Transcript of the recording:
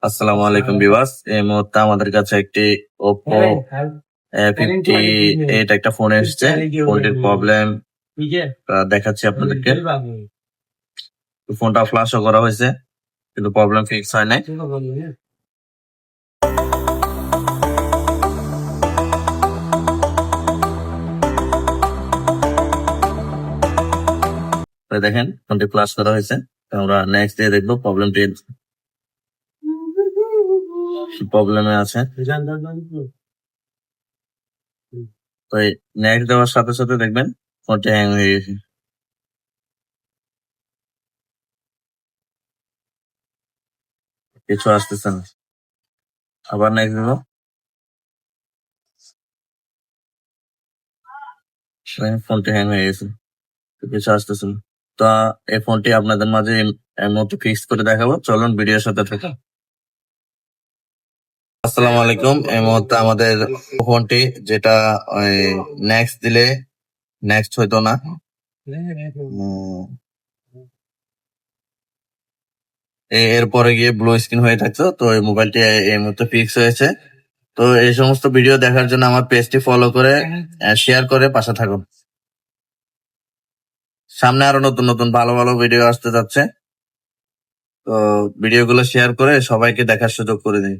আসসালামু আলাইকুম ভিউয়ার্স, এই মুহূর্তে আমাদের কাছে একটি Oppo A58 একটা ফোন এসেছে। ফোনটির প্রবলেম দেখাচ্ছি আপনাদেরকে। ফোনটা ফ্ল্যাশও করা হয়েছে, কিন্তু প্রবলেম ফিক্স হয় নাই। তো দেখেন ফোনটি ফ্ল্যাশ করা হয়েছে। আমরা নেক্সট দিয়ে দেখবো প্রবলেমটি প্রবলেমে আছে। তো নেক্সট দেওয়ার সাথে সাথে দেখবেন ফোনটি হ্যাং হয়ে গেছে। কিছু আসতেছে না, আবার নেক্সট দেবো, ফোনটি হ্যাং হয়ে গেছে, কিছু আসতেছে না। তো এই ফোনটি আপনাদের মাঝে এই মুহূর্তে ফিক্স করে দেখাবো, চলুন ভিডিওর সাথে থাকুন। আসসালামু আলাইকুম, এই মুহূর্তে আমাদের ফোনটি যেটা নেক্সট দিলে নেক্সট হইতো না, এরপরে গিয়ে ব্লু স্ক্রিন হয়ে থাকতো। তো এই মোবাইলটি এই মুহূর্তে ফিক্স হয়েছে। তো এই সমস্ত ভিডিও দেখার জন্য আমার পেজটি ফলো করে শেয়ার করে পাশে থাকুন। সামনে আরো নতুন নতুন ভালো ভালো ভিডিও আসতে যাচ্ছে, তো ভিডিওগুলো শেয়ার করে সবাইকে দেখার সুযোগ করে দিন।